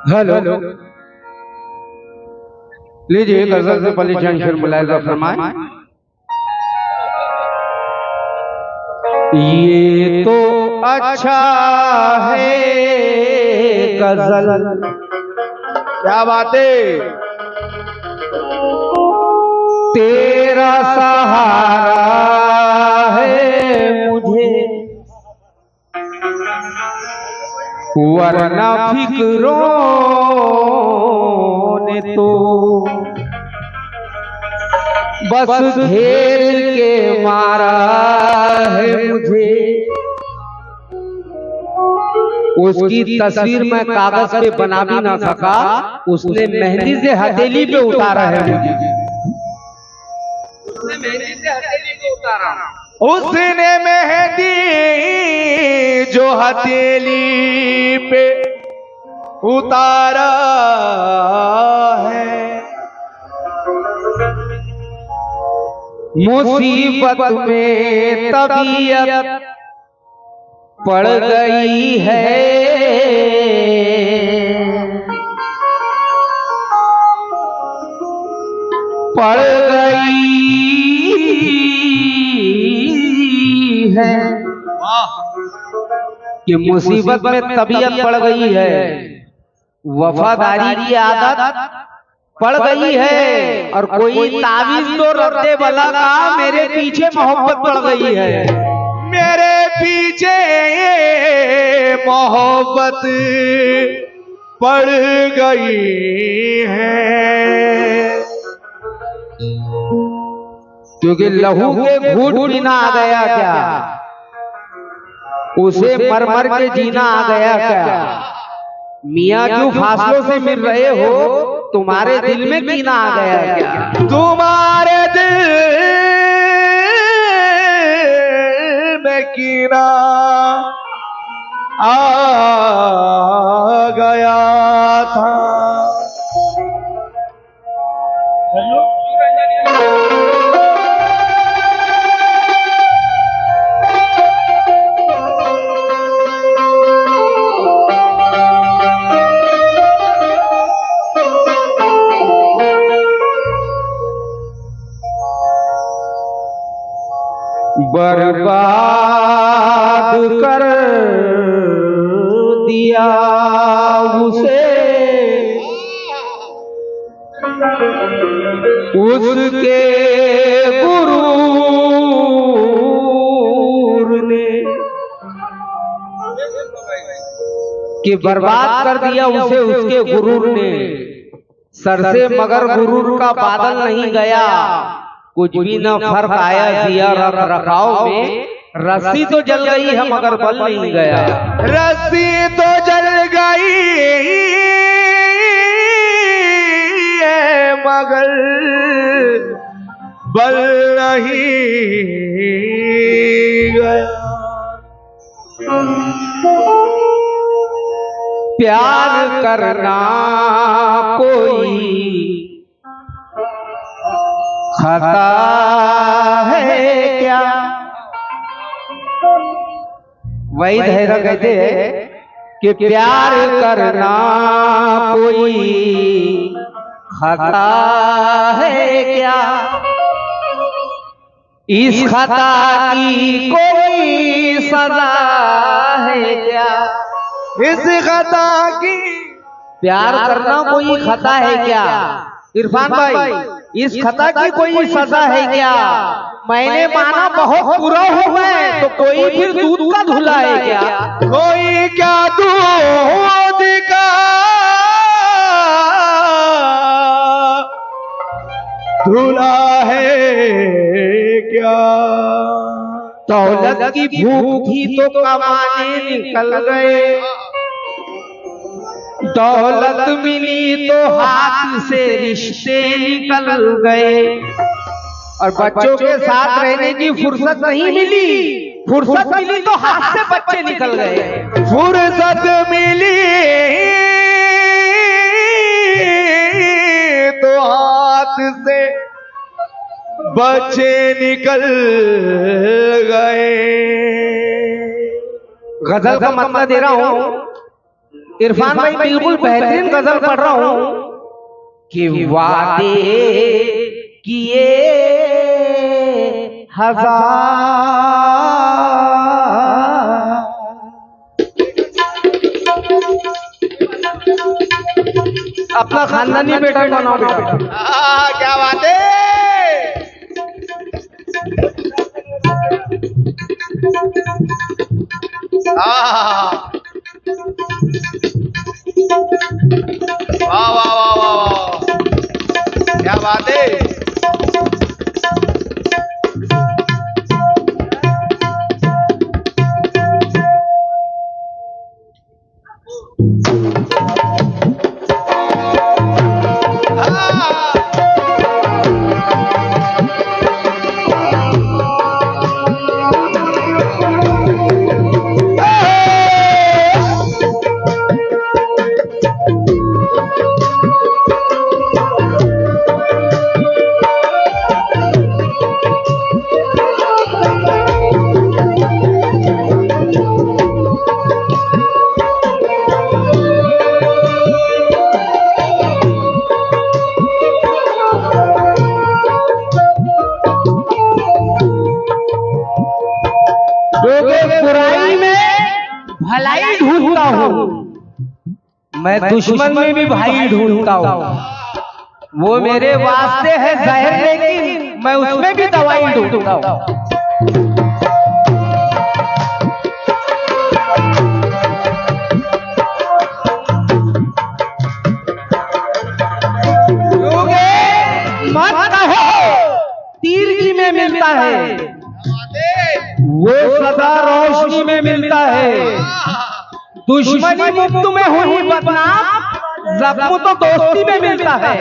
Hello, लीजिए गजल से परेशान शेर मुलायजा फरमाए। ये तो अच्छा है गजल, क्या बात है, तेरा सहारा है मुझे, वरना फिक्रों ने तो बस घेर के मारा है मुझे। उसकी तस्वीर मैं कागज पे बना भी ना सका, उसने मेहंदी से हथेली पे उतारा है मुझे। उसने मेहंदी से हथेली पे उतारा, उसने मेहंदी जो हथेली पे उतारा है, मुसीबत में तबीयत पड़ गई है, पड़ गई है कि मुसीबत में तबीयत पड़ गई है, वफादारी की आदत पड़ गई है, और कोई तावीज तो रद्दे भला का मेरे पीछे मोहब्बत पड़ गई है, मेरे पीछे मोहब्बत पड़ गई है। क्योंकि लहू के घूट पीना आ गया क्या, उसे मर मर के जीना आ गया क्या, मियाँ क्यों फासलों से मिल रहे हो, तुम्हारे दिल में कीना आ गया क्या, तुम्हारे दिल में कीना आ गया था। बर्बाद कर दिया उसे उसके गुरूर ने, कि बर्बाद कर दिया उसे उसके गुरूर ने, सर से मगर गुरूर का बादल नहीं गया, कुछ भी न फर्क आया जिया रख रखाव में, रस्सी तो जल गई है मगर बल नहीं गया, रस्सी तो जल गई है मगर बल नहीं गया। प्यार करना कोई खता है क्या, वही धैर्य कहते हैं कि प्यार करना कोई खता है क्या, इस खता की कोई सजा है क्या, इस खता की, प्यार करना कोई खता है क्या, इरफान भाई इस खता की कोई सजा है क्या, मैंने माना बहुत पूरा हो गए तो कोई फिर दूध का धुला है क्या, कोई क्या दूध का धुला है क्या, दौलत की भूख थी तो कमाने निकल गए, दौलत मिली तो हाथ से रिश्ते निकल गए, और बच्चों के साथ रहने की फुर्सत नहीं मिली, फुर्सत मिली तो हाथ से बच्चे निकल गए, फुर्सत मिली तो हाथ से बच्चे निकल गए। गजल का मतलब दे रहा हूं, इरफान भाई बिल्कुल बेहतरीन गजल पढ़ रहा हूं कि वादे किए हजार, अपना खानदानी बेटा बनाओ बेटा। क्या बात है। वाह वाह वाह वाह, क्या बात है। बुराई में भलाई ढूंढता हूँ, मैं दुश्मन में भी भाई ढूंढता हूँ। वो मेरे वास्ते है जहर, लेकिन मैं उसमें भी दवाई ढूंढता हूँ। मत कहो तीर की में मिलता है, वो सदा रोशनी में मिलता है। दुश्मनी मुफ्त में हुई बदनाम, जख्म तो दोस्ती में मिलता है।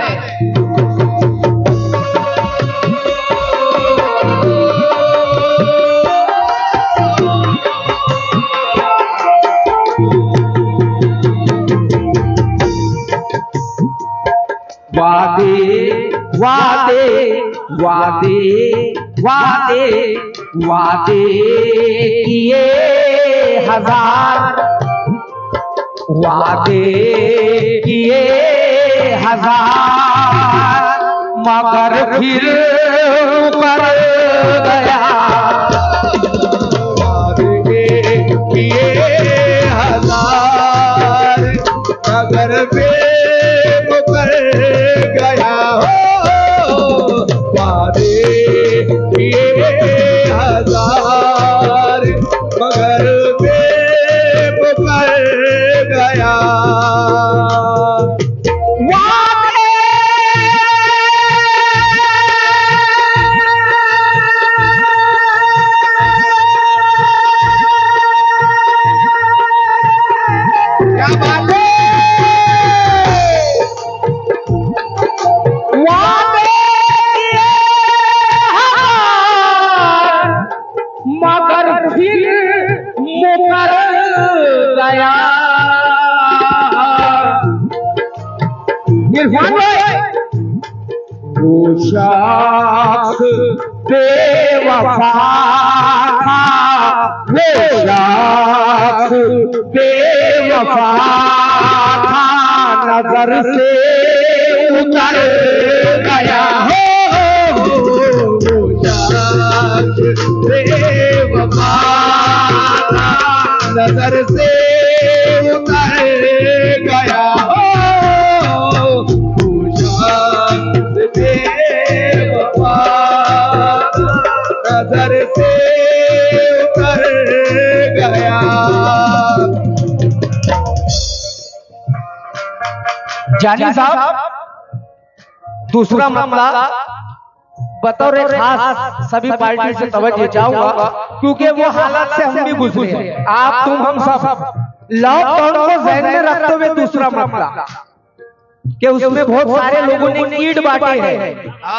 वादे वादे वादे वादे वादे किए हजार, वादे किए हजार, मगर फिर कर गया। वादे किए हजार, मगर बेमुकर गया। वादे किए हजार, मगर बेमुकर गया। क्या बात है। मगर फिर मुकर गया। वो शख्स बेवफा था, वो शख्स बेवफा था, नजर से उतर गया। हो शख्स बेवफा था, नजर से उतर गया। हो शख्स बेवफा नजर से उतर गया। जानी साहब, दूसरा मामला बतौर खास सभी पार्टी से तवज्जो चाहूंगा, क्योंकि वो हालात से हम भी गुजरे हैं, आप तुम हम सब। लॉकडाउन को ध्यान में रखते हुए दूसरा मामला कि उसमें बहुत सारे लोगों ने कीट बांटी है,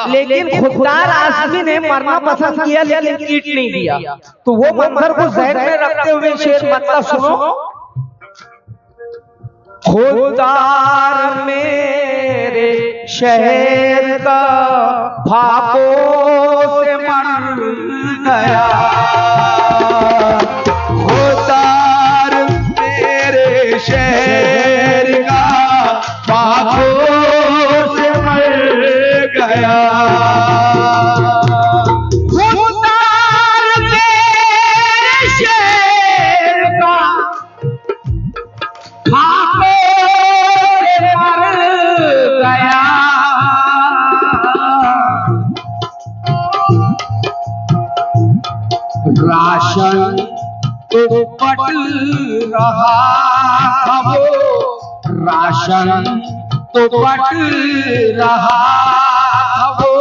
लेकिन खुददार आदमी ने मरना पसंद किया लेकिन कीट नहीं दिया। तो वो मंजर को ध्यान में रखते हुए शेर मतलब सुनो। खुददार मेरे शहर का भागो गया। खुदार मेरे शेर का खाके मर गया। राशन तो बट रहा था वो, राशन तो बट रहा था वो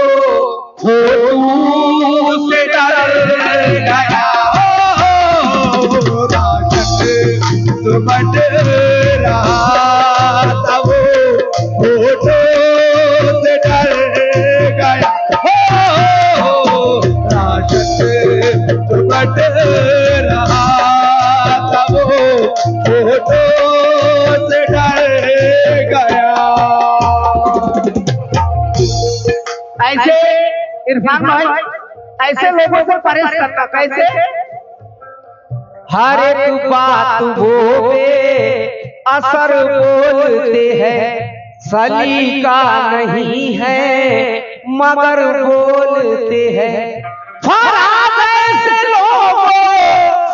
से डर गया। राशन तो बट रहा था वो से डर गया। राशन तो बट रहा था वो से डर गया। ऐसे इरफान भाई ऐसे लोगों को परेश करता कैसे? हर एक बात वो असर बोलते हैं, सलीका नहीं है मगर बोलते हैं। फराज ऐसे लोगों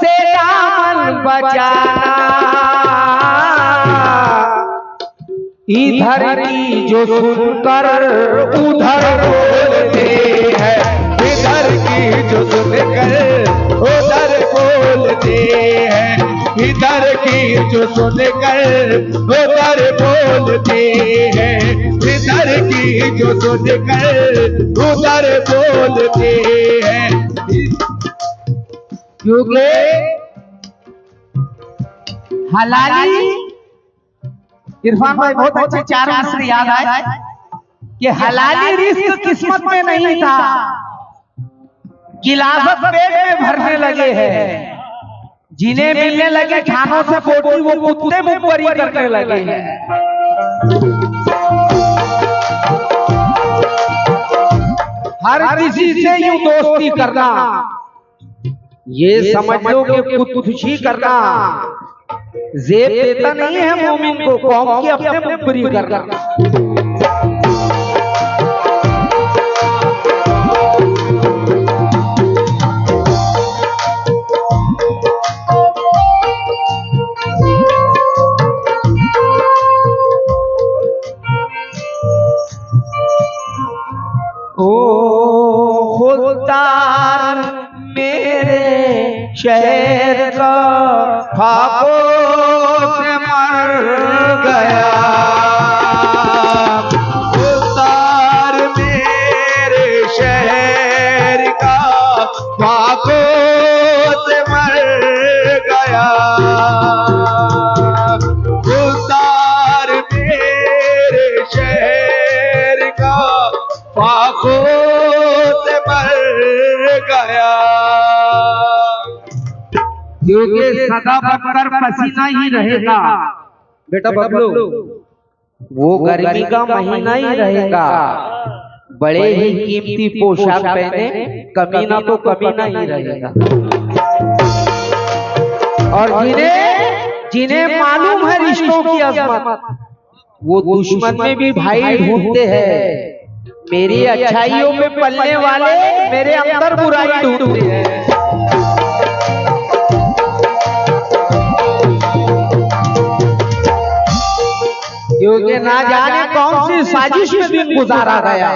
से दामन बचाना, इधर की जो सुनकर उधर बोलते हैं, इधर की जो सुनकर उधर बोलते हैं, इधर की जो सुनकर उधर बोलते हैं, इधर की जो सुनकर उधर बोलते हैं। क्योंकि हलाली इरफान भाई बहुत अच्छे चार मिसर याद आए कि हलाली रिस्क किस्मत में नहीं था, गिलासत पेट में भरने लगे हैं। जिन्हें मिलने लगे खानों से पोटी वो कुत्ते मुखबरी करने लगे हैं। हर किसी से यूं दोस्ती करना, ये समझ लो कि खुदकुशी करना जेब देता नहीं है मोमिन को, कौम की अपने मुखबरी करना। ओ खुदार मेरे शहर का खाकों से मर गया। खुदार मेरे शहर का खाकों से मर गया। खुदार मेरे शहर का खाकों से मर गया। क्योंकि सदा बदतर पसीना ही रहेगा बेटा बबलू, वो गर्मी का महीना ही रहेगा। बड़े ही कीमती पोशाक पहने, कमीना तो कमीना ही रहेगा। और जिन्हें मालूम है रिश्तों की अजमत, वो दुश्मन में भी भाई ढूंढते हैं। मेरी अच्छाइयों में पलने वाले मेरे अंदर बुराई ढूंढते हैं। क्योंकि ना जाने कौन सी साजिश में दिन गुजारा गया,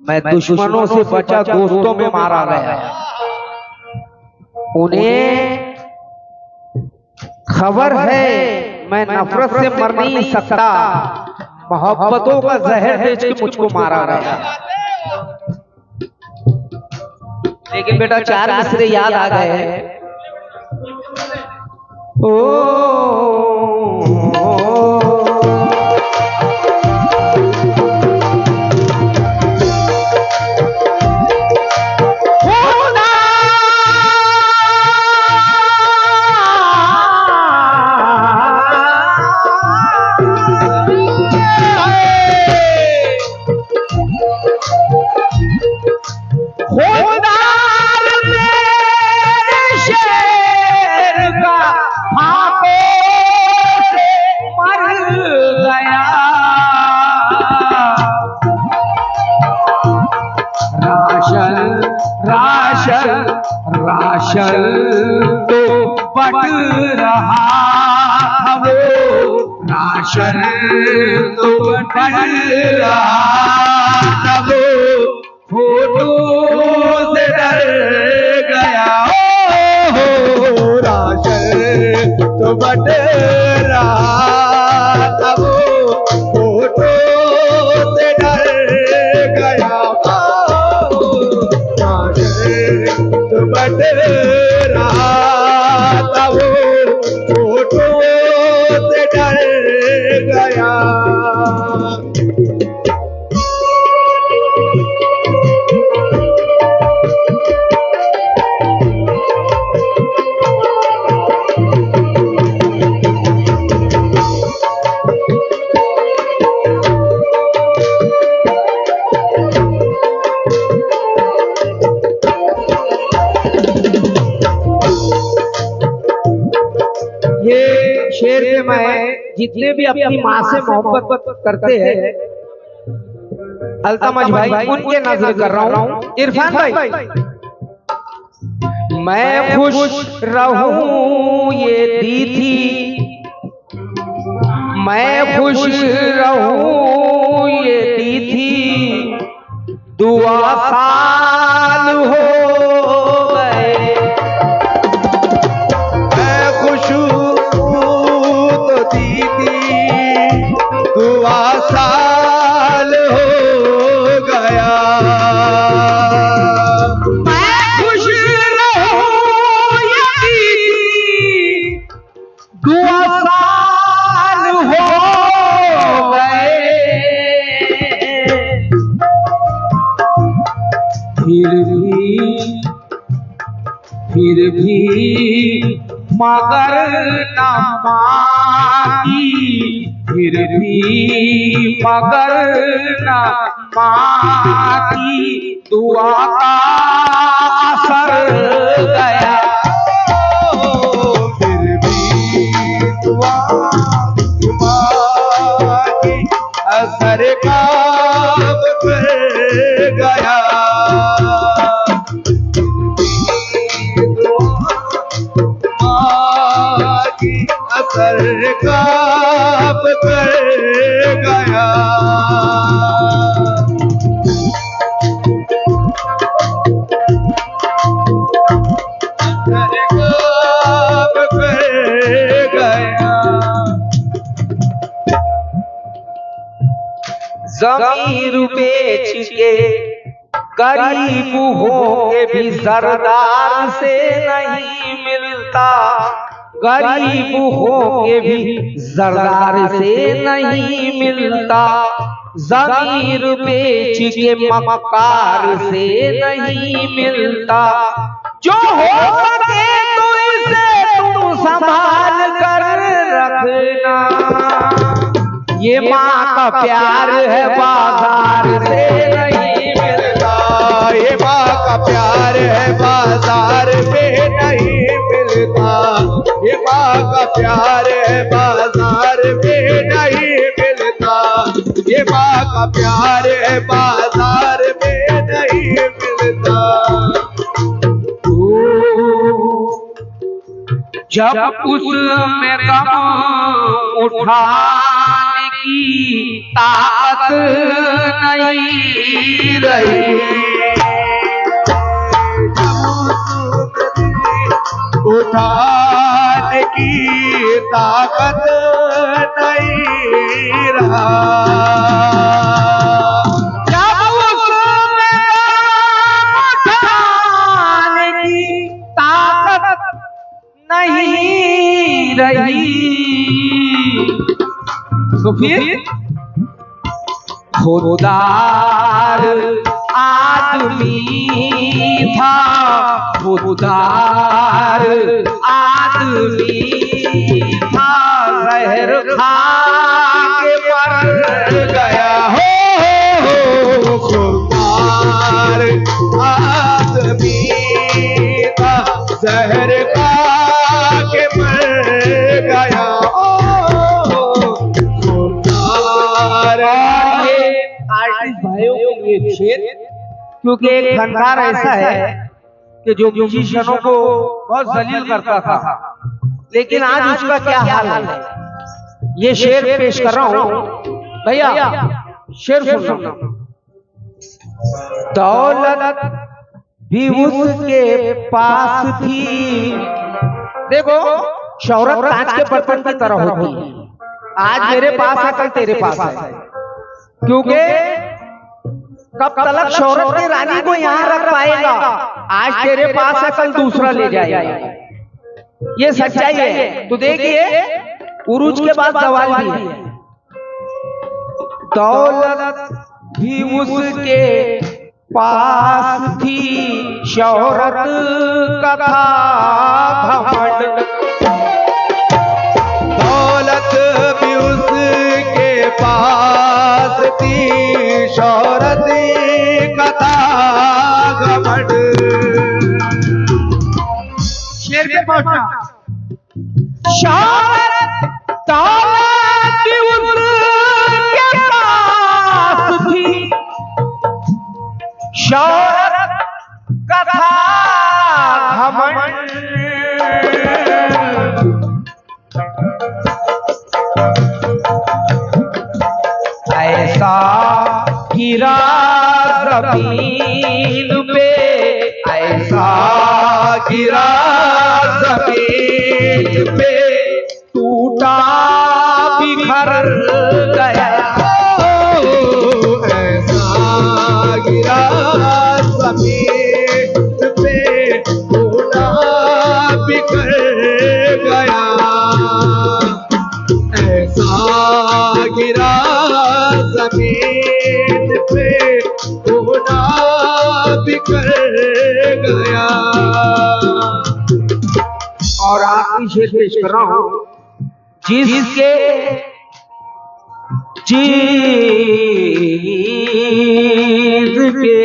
मैं दुश्मनों से बचा दोस्तों में मारा गया। उन्हें खबर है मैं नफरत से मर नहीं सकता, मोहब्बतों का जहर बेच के मुझको मारा गया। लेकिन बेटा चार मिसरे याद आ गए। ओ रहा था वो, राशन तो बट रहा था वो, फोटो से डर गया हो, राशन तो बट रहा था वो, फोटो से डर गया हो, राशन तो बट रहा था वो, फोटो से डर गया। ये शेर में मैं जितने भी अपनी माँ से मोहब्बत करते हैं अल्तमज भाई उनके नजर कर रहा हूँ। इरफान भाई, मैं खुश रहूं ये दी थी, मैं खुश रहूं ये दी थी, दुआ साल हो गए, मैं खुश तो दी थी, दुआ साल हो गया, मैं खुश रहूं ये दी थी, दुआ साल हो गए, फिर भी मगर न मांगी, फिर भी मगर न मांगी, दुआ का असर गया, फिर भी दुआ की असर काम कर गया, की असर काम कर गया, असर काम कर गया। ज़मीर बेच के गरीब हो के भी सरदार से नहीं मिलता, गरीब हो के भी सरदार से नहीं मिलता, ज़मीर बेच के मक्कार से नहीं मिलता, जो हो सके तो इसे तुम संभाल कर रखना, ये माँ का प्यार है बाजार से नहीं मिलता, ये माँ का प्यार है बाजार में नहीं मिलता, ये माँ का प्यार है बाजार में नहीं मिलता, ये माँ का प्यार है बाजार में नहीं मिलता। जब उसमें गम उठाने की ताकत नहीं रही, उठाने की ताकत नहीं रहा, जब उसमें उठाने की ताकत नहीं रही, तो फिर खुददार आदमी था, खुददार आदमी था, जहर खा के मर गया हो, खुददार आदमी था, जहर खा के मर गया हो, खुददार। आर्टिस्ट भाइयों के लिए शेर, क्योंकि एक फनकार ऐसा है कि जो म्यूजिशियनों को बहुत जलील करता था, लेकिन आज उसका क्या हाल है। ये शेर पेश कर रहा हूं भैया, शेर सुनना। दौलत भी उसके पास थी, देखो शौहरत कांच के बर्तन की तरह होती है। आज मेरे पास है, कल तेरे पास है, क्योंकि कब तलक शौहरत की रानी को यहां रख पाएगा। आज तेरे पास है, कल दूसरा ले जाएगा। ये सच्चाई है। तो देखिए उरूज के बाद सवाल भी है। दौलत भी उसके पास थी, शौहरत का था घमंड। दौलत भी उसके पास थी, शौहरत का था घमंड। शेर पे पहुंचना। शौहरत दौलत भी उसके पास थी, शौहरत का था घमंड। ऐसा गिरा जमीन पे, ऐसा गिरा जमीन पे, टूटा बिखर गया। ऐसा गिरा जमीन पे, टूटा बिखर गया। ऐसा गिरा जमीन पे, टूटा बिखर गया। और आखिरी शेर पेश कर रहा हूं। जिसके चीज के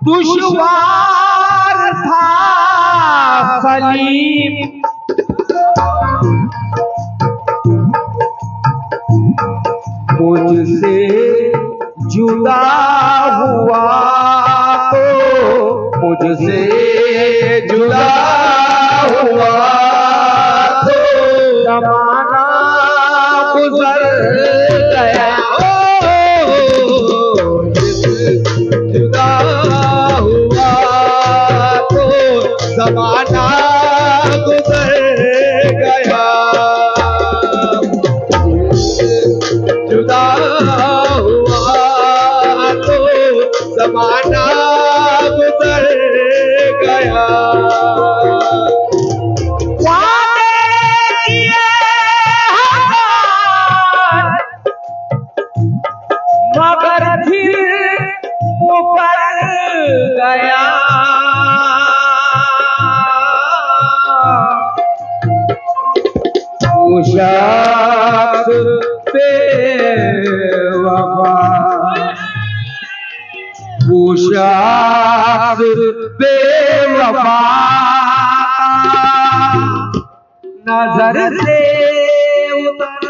दुश्वार था सलीम, मुझसे जुदा हुआ तो, मुझसे जुदा हुआ तो, जमाना गुजर गया। जुदा हुआ तो जमाना गुजर गया। जुदा हुआ तो जमाना गुजर गया। मगर फिर मुकर गया। उशाक बेवफा, उशाक बेवफा, नजर से उतर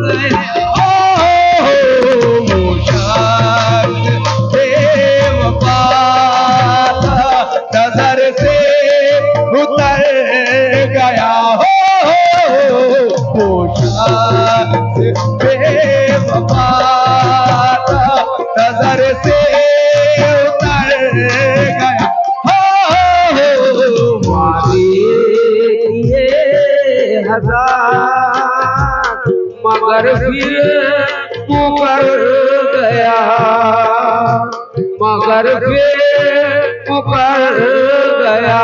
गया। उशाक बेवफा, नजर से उतर गया। उशाक बेवफा, नजर से उतर गया। हजार मगर फिर मुकर गया, मगर फिर मुकर गया।